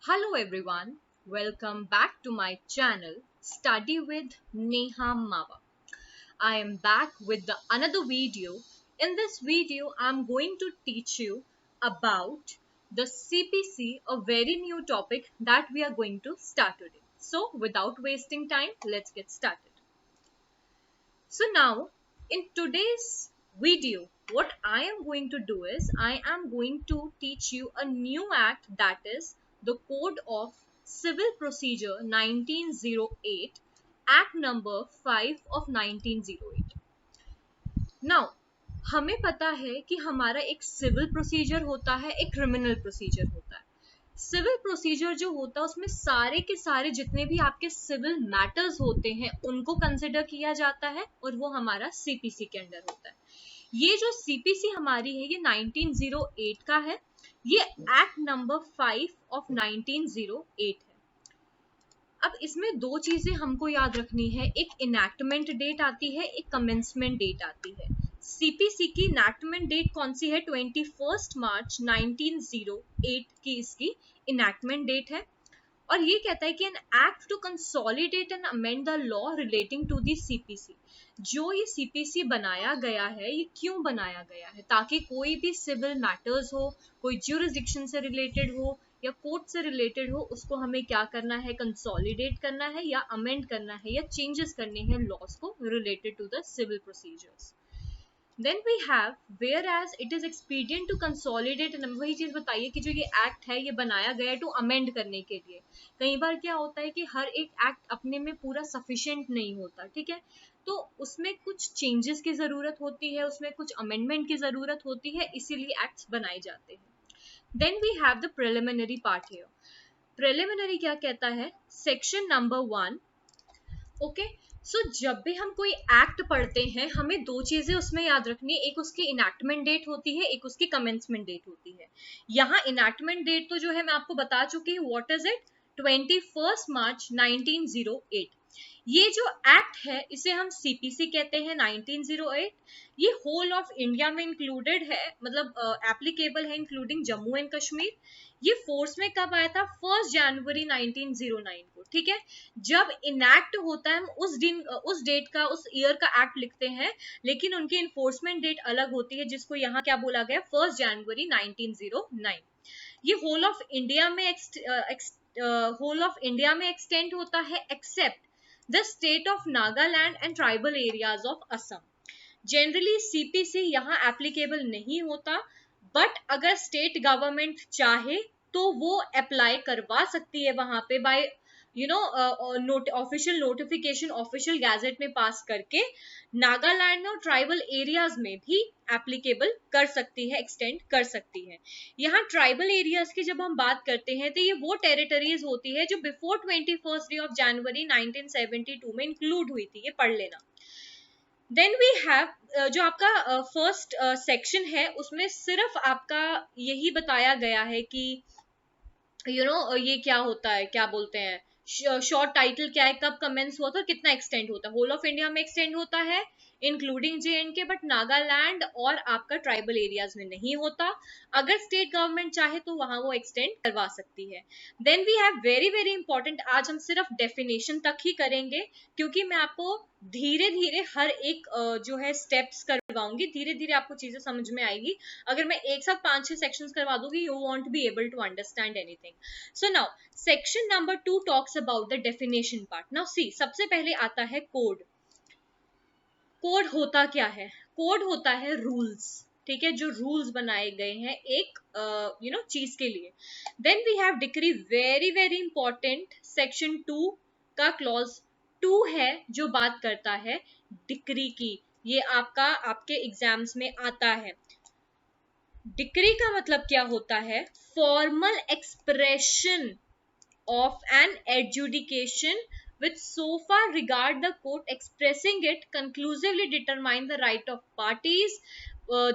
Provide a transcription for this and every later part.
Hello everyone, welcome back to my channel Study with Neha Mawa. I am back with another video. In this video, I'm going to teach you about the CPC, a very new topic that we are going to start today. So without wasting time, let's get started. So now in today's video, what I am going to do is I am going to teach you a new act, that is the Code of Civil Procedure 1908, Act number 5 of 1908. Now हमें पता है कि हमारा एक civil procedure होता है, एक criminal procedure होता है. सिविल प्रोसीजर जो होता है उसमें सारे के सारे जितने भी आपके सिविल मैटर्स होते हैं उनको कंसिडर किया जाता है और वो हमारा सीपीसी के अंडर होता है. ये जो सीपीसी हमारी है ये 1908 का है. ये एक्ट नंबर 5 ऑफ 1908 है. अब इसमें दो चीजें हमको याद रखनी है, एक इनैक्टमेंट डेट आती है, एक कमेंसमेंट डेट आती है. सीपीसी की इनैक्टमेंट डेट कौन सी है? 21 मार्च 1908 की इसकी इनैक्टमेंट डेट है और ये कहता है कि an act to consolidate and amend the law relating to the CPC. जो ये सीपीसी बनाया गया है ये क्यों बनाया गया है? ताकि कोई भी सिविल मैटर्स हो, कोई ज्यूरिसडिक्शन से रिलेटेड हो या कोर्ट से रिलेटेड हो, उसको हमें क्या करना है? कंसोलिडेट करना है या अमेंड करना है या चेंजेस करने हैं लॉस को related to the civil procedures. Then we have whereas it is expedient to consolidate and वही चीज बताइए कि जो ये एक्ट है ये बनाया गया है टू अमेंड करने के लिए. कई बार क्या होता है कि हर एक एक्ट अपने में पूरा सफिशिएंट नहीं होता, ठीक है, तो उसमें कुछ चेंजेस की जरूरत होती है, उसमें कुछ अमेंडमेंट की जरूरत होती है, इसीलिए एक्ट्स बनाए जाते हैं. Then we have the preliminary part here. Preliminary क्या कहता है? Section number 1. ओके, सो जब भी हम कोई एक्ट पढ़ते हैं हमें दो चीजें उसमें याद रखनी है, एक उसकी इनैक्टमेंट डेट होती है, एक उसकी कमेंसमेंट डेट होती है. यहाँ इनैक्टमेंट डेट तो जो है मैं आपको बता चुकी हूँ, व्हाट इज इट? 21 मार्च 1908. ये जो एक्ट है इसे हम सीपीसी कहते हैं 1908. ये होल ऑफ इंडिया में इंक्लूडेड है, मतलब एप्लीकेबल है इंक्लूडिंग जम्मू एंड कश्मीर. ये फोर्स में कब आया था? 1 जनवरी 1909 को, ठीक है. जब इनैक्ट होता है हम उस दिन उस डेट का, उस ईयर का एक्ट लिखते हैं, लेकिन उनकी इन्फोर्समेंट डेट अलग होती है जिसको यहाँ क्या बोला गया? 1 जनवरी 1909. ये होल ऑफ इंडिया में एक्सटेंड होता है except the state of Nagaland and tribal areas of Assam. Generally CPC यहाँ एप्लीकेबल नहीं होता, बट अगर स्टेट गवर्नमेंट चाहे तो वो अप्लाई करवा सकती है वहां पे by official notification, official gazette में पास करके नागालैंड और ट्राइबल एरियाज में भी एप्लीकेबल कर सकती है, एक्सटेंड कर सकती है. यहाँ ट्राइबल एरियाज की जब हम बात करते हैं तो ये वो टेरिटरीज होती है जो बिफोर 21 डे ऑफ जनवरी 1972 में इंक्लूड हुई थी. ये पढ़ लेना. देन वी हैव जो आपका फर्स्ट सेक्शन है उसमें सिर्फ आपका यही बताया गया है कि ये क्या होता है, क्या बोलते हैं, शॉर्ट टाइटल क्या है, कब कमेंस हुआ था और कितना एक्सटेंड होता है. होल ऑफ इंडिया में एक्सटेंड होता है इंक्लूडिंग JNK, बट नागालैंड और आपका ट्राइबल एरियाज में नहीं होता. अगर स्टेट गवर्नमेंट चाहे तो वहां वो एक्सटेंड करवा सकती है. Then we have very very important, आज हम सिर्फ डेफिनेशन तक ही करेंगे क्योंकि मैं आपको धीरे धीरे हर एक जो है स्टेप्स करवाऊंगी, धीरे धीरे आपको चीजें समझ में आएगी. अगर मैं एक साथ 5-6 सेक्शंस करवा दूंगी you won't be able to understand anything. So now section number 2 talks about the definition part. Now see, सबसे पहले आता है कोड. कोड होता क्या है? कोड होता है रूल्स, ठीक है, जो रूल्स बनाए गए हैं एक चीज के लिए. Then we have decree, very very important. Section 2 का क्लॉज 2 है जो बात करता है डिक्री की. ये आपके एग्जाम्स में आता है. डिक्री का मतलब क्या होता है? Formal expression of an adjudication which so far regard the court expressing it conclusively determine the right of parties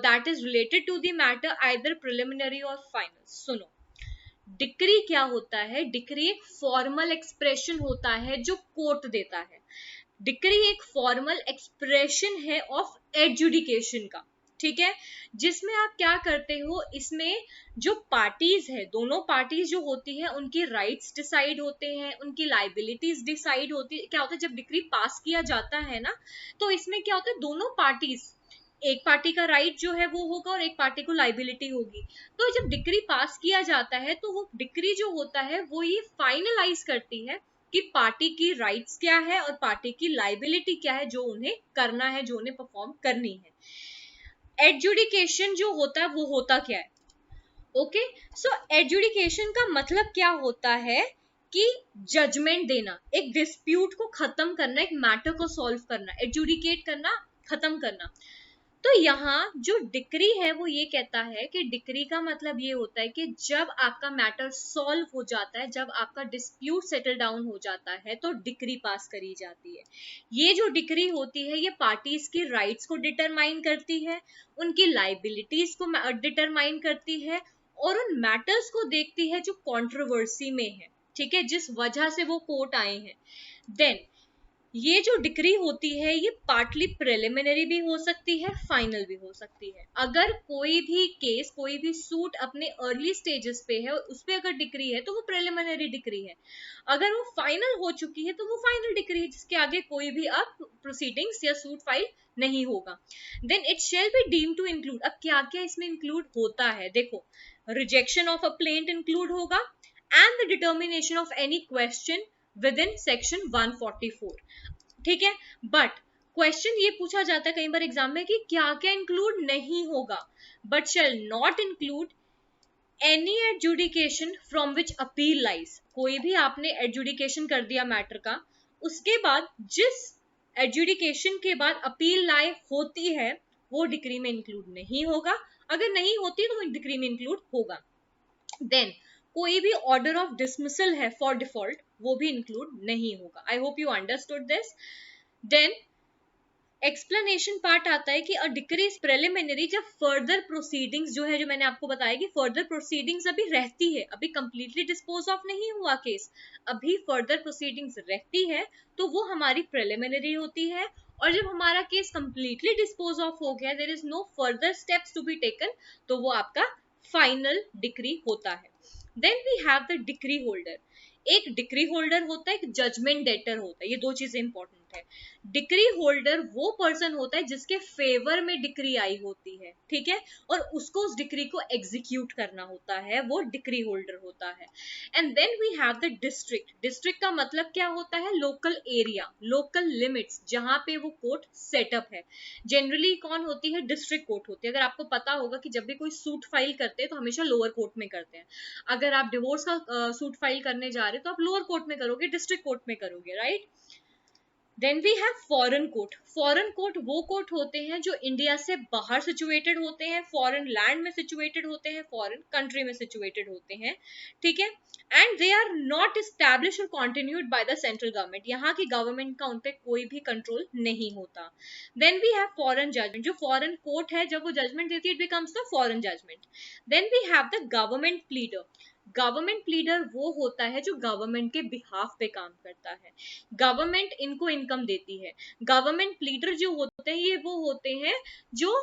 that is related to the matter either preliminary or final. सुनो, decree क्या होता है? Decree एक formal expression होता है जो court देता है. डिक्री एक फॉर्मल एक्सप्रेशन है ऑफ एडजुडिकेशन का. ठीक है, जिसमें आप क्या करते हो, इसमें जो पार्टीज है, दोनों पार्टीज जो होती है उनकी राइट्स डिसाइड होते हैं, उनकी लाइबिलिटीज डिसाइड होती है। क्या होता है जब डिक्री पास किया जाता है ना, तो इसमें क्या होता है दोनों पार्टीज, एक पार्टी का राइट जो है वो होगा और एक पार्टी को लाइबिलिटी होगी। तो जब डिक्री पास किया जाता है तो वो डिक्री जो होता है वो ये फाइनलाइज करती है कि पार्टी की राइट्स क्या है और पार्टी की लाइबिलिटी क्या है, जो उन्हें करना है, जो उन्हें परफॉर्म करनी है। एडजुडिकेशन जो होता है वो होता क्या है? ओके, सो एडजुडिकेशन का मतलब क्या होता है कि जजमेंट देना, एक डिस्प्यूट को खत्म करना, एक मैटर को सॉल्व करना, एडजुडिकेट करना, खत्म करना। तो यहाँ जो डिक्री है वो ये कहता है कि डिक्री का मतलब ये होता है कि जब आपका मैटर सॉल्व हो जाता है, जब आपका डिस्प्यूट सेटल डाउन हो जाता है, तो डिक्री पास करी जाती है। ये जो डिक्री होती है ये पार्टीज की राइट्स को डिटरमाइन करती है, उनकी लाइबिलिटीज को डिटरमाइन करती है, और उन मैटर्स को देखती है जो कंट्रोवर्सी में है, ठीक है, जिस वजह से वो कोर्ट आए हैं। देन ये जो डिक्री होती है ये पार्टली प्रिलिमिनरी भी हो सकती है, फाइनल भी हो सकती है। अगर कोई भी केस, कोई भी सूट अपने अर्ली स्टेजेस पे है, उस पे अगर डिक्री है तो वो प्रिलिमिनरी डिक्री है। अगर वो फाइनल हो चुकी है तो वो फाइनल डिक्री है, जिसके आगे कोई भी अब प्रोसीडिंग्स या सूट फाइल नहीं होगा। Then it shall be deem to include, अब क्या क्या इसमें इंक्लूड होता है देखो, rejection of a plaint include होगा, and the determination of any question within section 144, ठीक है। बट क्वेश्चन ये पूछा जाता है कई बार एग्जाम में कि क्या क्या इंक्लूड नहीं होगा, but shall not include any adjudication from which appeal lies, कोई भी आपने एडजुडिकेशन कर दिया मैटर का, उसके बाद जिस एडजुडिकेशन के बाद अपील लाई होती है वो डिक्री में इंक्लूड नहीं होगा, अगर नहीं होती तो वो डिक्री में इंक्लूड होगा। देन कोई भी ऑर्डर ऑफ डिसमिसल है फॉर डिफॉल्ट, वो भी इंक्लूड नहीं होगा। I hope you understood this. Then explanation part आता है कि अ डिक्री इज प्रिलिमिनरी जब फर्दर प्रोसीडिंग्स जो है, जो मैंने आपको बताया कि फर्दर प्रोसीडिंग्स अभी रहती है, अभी कंप्लीटली डिस्पोज ऑफ नहीं हुआ केस, अभी फर्दर प्रोसीडिंग्स रहती है, तो वो हमारी प्रिलिमिनरी होती है। और जब हमारा केस कंप्लीटली डिस्पोज ऑफ हो गया, there is no further steps to be taken, तो वो आपका फाइनल डिक्री होता है। Then we have the decree holder, एक डिक्री होल्डर होता है, एक जजमेंट डेटर होता है, ये दो चीजें इंपॉर्टेंट है। डिक्री होल्डर वो पर्सन होता है जिसके फेवर में डिक्री आई होती है, ठीक है, और उसको उस डिक्री को एग्जीक्यूट करना होता है, वो डिक्री होल्डर होता है। And then we have the district, district का मतलब क्या होता है, लोकल एरिया, लोकल लिमिट्स, जहां पे वो कोर्ट सेटअप है। जनरली कौन होती है, डिस्ट्रिक्ट कोर्ट होती है। अगर आपको पता होगा कि जब भी कोई सूट फाइल करते हैं तो हमेशा लोअर कोर्ट में करते हैं, अगर आप डिवोर्स का सूट फाइल करने जा रहे हो तो आप लोअर कोर्ट में करोगे, डिस्ट्रिक्ट कोर्ट में करोगे, right. Then we have foreign court, foreign court वो कोर्ट होते हैं जो इंडिया से बाहर सिचुएटेड होते हैं, फॉरेन लैंड में सिचुएटेड होते हैं, फॉरेन कंट्री में सिचुएटेड होते हैं, ठीक है। And they are not establish or continued by the central government, यहाँ की गवर्नमेंट का उन पे कोई भी कंट्रोल नहीं होता। Then we have foreign judgment, जो फॉरेन कोर्ट है जब वो जजमेंट देती है it becomes the foreign judgment. Then we have the government pleader, government pleader वो होता है जो गवर्नमेंट के बिहाफ पे काम करता है, गवर्नमेंट इनको इनकम देती है। गवर्नमेंट प्लीडर जो होते हैं ये वो होते हैं जो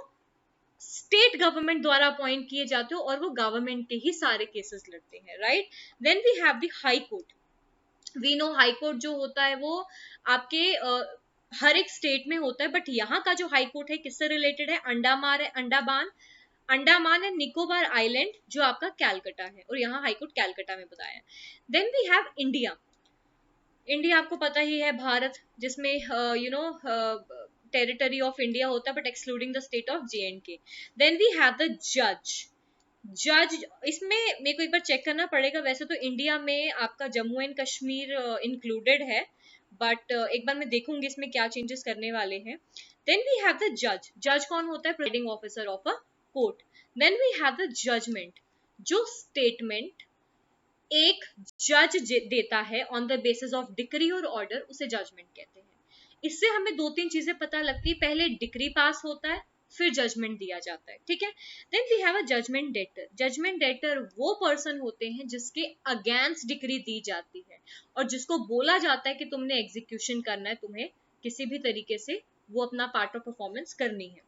स्टेट गवर्नमेंट द्वारा अपॉइंट किए जाते हो और वो गवर्नमेंट के ही सारे केसेस लड़ते हैं, right. Then we have the high court, we know high court जो होता है वो आपके हर एक स्टेट में होता है, बट यहाँ का जो हाई कोर्ट है किससे रिलेटेड है, अंडमान एंड निकोबार आइलैंड जो आपका कैलकटा है, और यहाँ हाईकोर्ट कैलकटा में बताया। Then we have India, India आपको पता ही है, भारत, जिसमें टेरिटरी ऑफ इंडिया होता है but excluding the state of JNK। Then we have the जज, इसमें मेरे को एक बार चेक करना पड़ेगा, वैसे तो इंडिया में आपका जम्मू एंड कश्मीर इंक्लूडेड है, बट एक बार मैं देखूंगी इसमें क्या चेंजेस करने वाले हैं। देन वी हैव द जज, जज कौन होता है, presiding officer of a court. Then we have the judgment, जो स्टेटमेंट एक जज देता है on the basis of decree और ऑर्डर, उसे जजमेंट कहते हैं। इससे हमें दो तीन चीजें पता लगती है, पहले डिक्री पास होता है फिर जजमेंट दिया जाता है, ठीक है। Then we have a judgment debtor, judgment debtor वो पर्सन होते हैं जिसके अगेंस्ट डिक्री दी जाती है और जिसको बोला जाता है कि तुमने एग्जीक्यूशन करना है, तुम्हें किसी भी तरीके से वो अपना पार्ट ऑफ परफॉर्मेंस करनी है।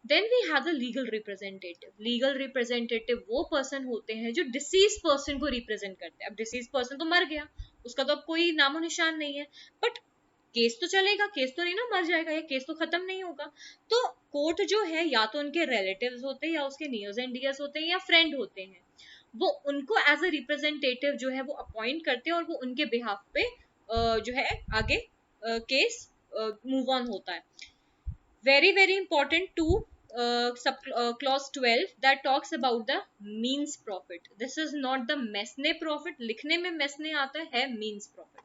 Then we have the legal representative. Legal representative वो पर्सन होते हैं जो डिसीज पर्सन को रिप्रेजेंट करते हैं. अब डिसीज पर्सन तो मर गया, उसका तो अब कोई नामो निशान नहीं है, बट केस तो चलेगा, केस तो नहीं ना मर जाएगा, या केस तो खत्म नहीं होगा. तो कोर्ट जो है या तो उनके रिलेटिव्स होते हैं, या उसके नियर्स एंड डियर्स होते हैं, या फ्रेंड होते हैं, वो उनको एज अ रिप्रेजेंटेटिव जो है वो अपॉइंट करते हैं, और वो उनके बिहाफ पे जो है आगे केस मूव ऑन होता है. very important to clause 12 that talks about the means profit. This is not the mesne profit. लिखने में mesne आता है means profit.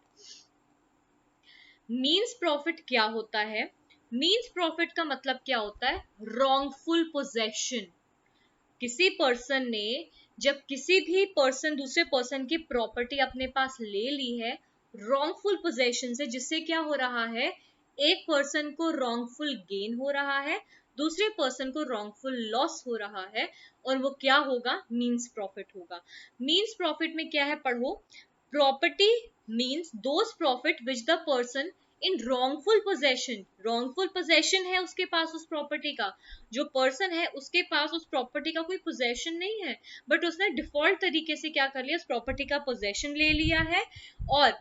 means profit क्या होता है? means profit का मतलब क्या होता है? wrongful possession. किसी पर्सन ने जब किसी भी पर्सन दूसरे पर्सन की प्रॉपर्टी अपने पास ले ली है रॉन्गफुल पोजेशन से, जिससे क्या हो रहा है, एक पर्सन को रॉन्गफुल गेन हो रहा है, दूसरे पर्सन को रॉन्गफुल लॉस हो रहा है, और वो क्या होगा? मींस प्रॉफिट होगा. मींस प्रॉफिट में क्या है, पढ़ो. Property means those profit which the person in wrongful possession है उसके पास उस प्रॉपर्टी का. जो पर्सन है उसके पास उस प्रॉपर्टी का कोई पोजेशन नहीं है, बट उसने डिफॉल्ट तरीके से क्या कर लिया, उस प्रॉपर्टी का पोजेशन ले लिया है, और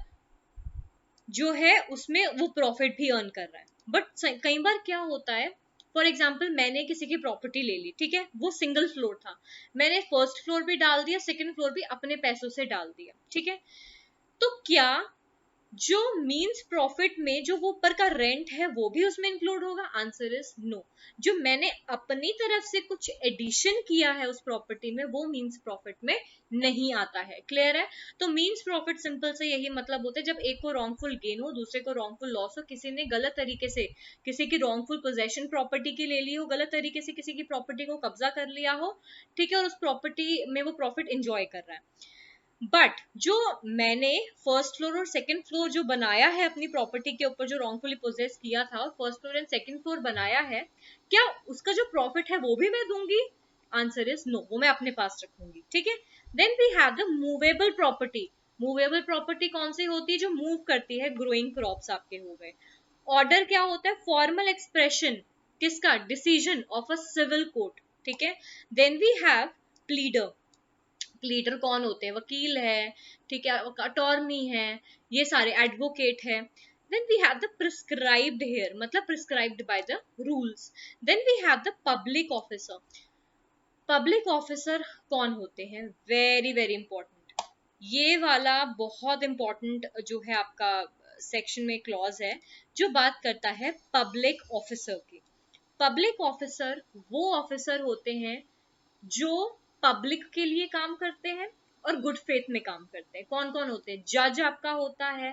जो है उसमें वो प्रॉफिट भी अर्न कर रहा है. बट कई बार क्या होता है, फॉर एग्जाम्पल मैंने किसी की प्रॉपर्टी ले ली, ठीक है, वो सिंगल फ्लोर था, मैंने फर्स्ट फ्लोर भी डाल दिया, सेकंड फ्लोर भी अपने पैसों से डाल दिया, ठीक है. तो क्या जो मींस प्रॉफिट में जो वो ऊपर का रेंट है वो भी उसमें इंक्लूड होगा? Answer is no. जो मैंने अपनी तरफ से कुछ एडिशन किया है उस प्रॉपर्टी में वो मींस प्रॉफिट में नहीं आता है. क्लियर है? तो मींस प्रॉफिट सिंपल से यही मतलब होता है, जब एक को रॉन्गफुल गेन हो, दूसरे को रॉन्गफुल लॉस हो, किसी ने गलत तरीके से किसी की रॉन्गफुल पोजेशन प्रॉपर्टी की ले ली हो, गलत तरीके से किसी की प्रॉपर्टी को कब्जा कर लिया हो, ठीक है, और उस प्रॉपर्टी में वो प्रॉफिट एंजॉय कर रहा है. बट जो मैंने फर्स्ट फ्लोर और सेकंड फ्लोर जो बनाया है अपनी प्रॉपर्टी के ऊपर, जो रॉन्गफुली पोजेस किया था, और first floor and second floor बनाया है, क्या उसका जो प्रॉफिट है वो भी मैं दूंगी? आंसर इज नो, वो मैं अपने पास रखूंगी. ठीक है. Then we have the movable property. Movable property कौन सी होती है? जो मूव करती है. ग्रोइंग क्रॉप्स आपके हो गए. ऑर्डर क्या होता है? Formal expression. किसका? Decision of a civil court. ठीक है. Then we have pleader. Pleader कौन होते हैं? वकील है, ठीक है, अटॉर्नी है, ये सारे एडवोकेट है. Then we have the prescribed here, मतलब prescribed by the rules. Then we have the public officer. Public officer कौन होते हैं? Very important. ये वाला बहुत इंपॉर्टेंट जो है आपका सेक्शन में क्लॉज है, जो बात करता है पब्लिक ऑफिसर की. पब्लिक ऑफिसर वो ऑफिसर होते हैं जो पब्लिक के लिए काम करते हैं और गुड फेथ में काम करते हैं. कौन कौन होते हैं? जज आपका होता है,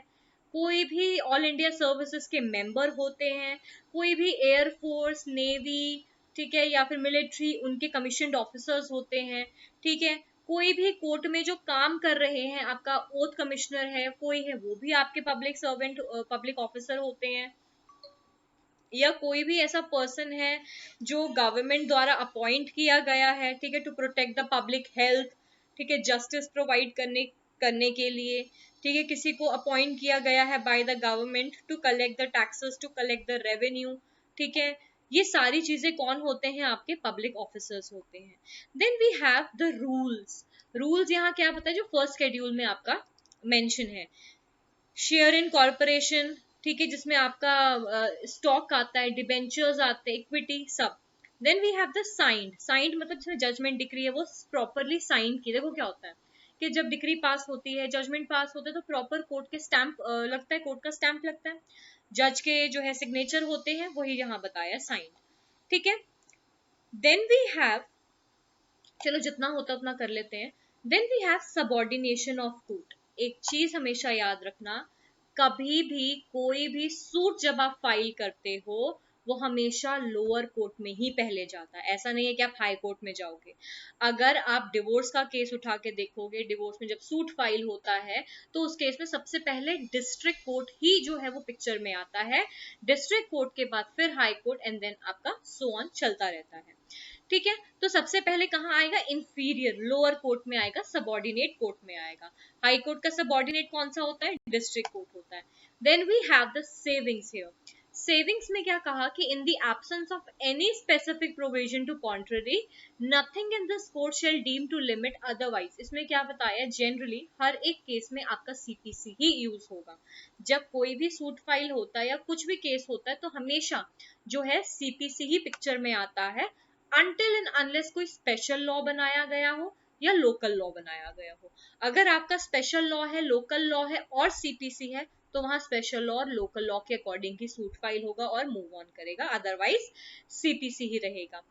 कोई भी ऑल इंडिया सर्विसेज के मेंबर होते हैं, कोई भी एयरफोर्स, नेवी, ठीक है, या फिर मिलिट्री, उनके कमीशन्ड ऑफिसर्स होते हैं. ठीक है. कोई भी कोर्ट में जो काम कर रहे हैं, आपका ओथ कमिश्नर है कोई है, वो भी आपके पब्लिक सर्वेंट, पब्लिक ऑफिसर होते हैं. या कोई भी ऐसा पर्सन है जो गवर्नमेंट द्वारा अपॉइंट किया गया है, ठीक है, to protect the public health, ठीक है, जस्टिस प्रोवाइड करने करने के लिए, ठीक है, किसी को अपॉइंट किया गया है by the government to collect the taxes, to collect the revenue. ठीक है. ये सारी चीजें कौन होते हैं? आपके पब्लिक ऑफिसर्स होते हैं. Then we have the rules. Rules यहाँ क्या पता है? जो फर्स्ट शेड्यूल में आपका मेंशन है. शेयर इन कॉर्पोरेशन, ठीक है, जिसमें आपका स्टॉक आता है, डिबेंचर्स आते हैं, इक्विटी, सब. Then we have the signed. Signed मतलब जिसमें जजमेंट डिक्री है वो प्रॉपरली साइन की. देखो क्या होता है कि जब डिक्री पास होती है, जजमेंट पास होता है, तो प्रॉपर कोर्ट के स्टैंप लगता है, कोर्ट का स्टैंप लगता है, जज के जो है सिग्नेचर होते हैं, वही यहाँ बताया साइंड. ठीक है. देन वी हैव, चलो जितना होता है उतना कर लेते हैं. Then we have subordination of court. एक चीज हमेशा याद रखना, कभी भी कोई भी सूट जब आप फाइल करते हो वो हमेशा लोअर कोर्ट में ही पहले जाता है. ऐसा नहीं है कि आप हाई कोर्ट में जाओगे. अगर आप डिवोर्स का केस उठा के देखोगे, डिवोर्स में जब सूट फाइल होता है तो उस केस में सबसे पहले डिस्ट्रिक्ट कोर्ट ही जो है वो पिक्चर में आता है. डिस्ट्रिक्ट कोर्ट के बाद फिर हाई कोर्ट, एंड देन आपका सो ऑन चलता रहता है. ठीक है. तो सबसे पहले कहाँ आएगा? इंफीरियर, लोअर कोर्ट में आएगा, सबऑर्डिनेट कोर्ट में आएगा. हाई कोर्ट का सबऑर्डिनेट कौन सा होता है? डिस्ट्रिक्ट कोर्ट होता है. Then we have the savings here. Savings में क्या कहा कि in the absence of any specific provision to contrary nothing in this code shall deem to limit otherwise. इसमें क्या बताया, जनरली हर एक केस में आपका सीपीसी ही यूज होगा। जब कोई भी सूट फाइल होता है या कुछ भी केस होता है तो हमेशा जो है सीपीसी ही पिक्चर में आता है, अनटिल एंड अनलेस कोई स्पेशल लॉ बनाया गया हो या लोकल लॉ बनाया गया हो। अगर आपका स्पेशल लॉ है, लोकल लॉ है और सीपीसी है तो वहां स्पेशल लॉ और लोकल लॉ के अकॉर्डिंग ही सूट फाइल होगा और मूव ऑन करेगा, अदरवाइज सीपीसी ही रहेगा।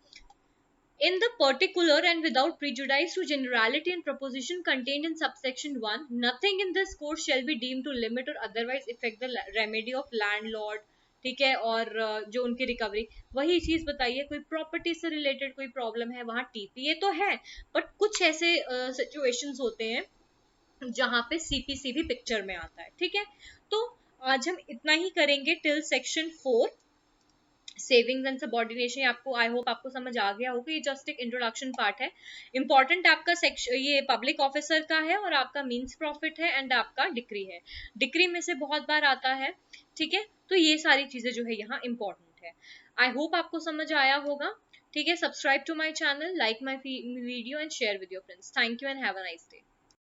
In the particular and without prejudice to generality and proposition contained in subsection 1, nothing in this code shall be deemed to limit or otherwise affect the remedy of landlord, ठीक है। और जो उनकी recovery, वही चीज बताइए, कोई प्रॉपर्टी से रिलेटेड कोई प्रॉब्लम है वहां टीपीए तो है, बट कुछ ऐसे सिचुएशंस होते हैं जहां पे सीपीसी भी पिक्चर में आता है, ठीक है। तो आज हम इतना ही करेंगे till section 4 savings and subordination. आपको, आई होप आपको समझ आ गया होगा, ये जस्ट एक इंट्रोडक्शन पार्ट है। इंपॉर्टेंट आपका सेक्शन ये पब्लिक ऑफिसर का है और आपका मींस प्रॉफिट है एंड आपका डिक्री है। डिक्री में से बहुत बार आता है, ठीक है। तो ये सारी चीजें जो है यहाँ इंपॉर्टेंट है। आई होप आपको समझ आया होगा, ठीक है। Subscribe to my channel, like my video and share with your friends. Thank you and have a nice day.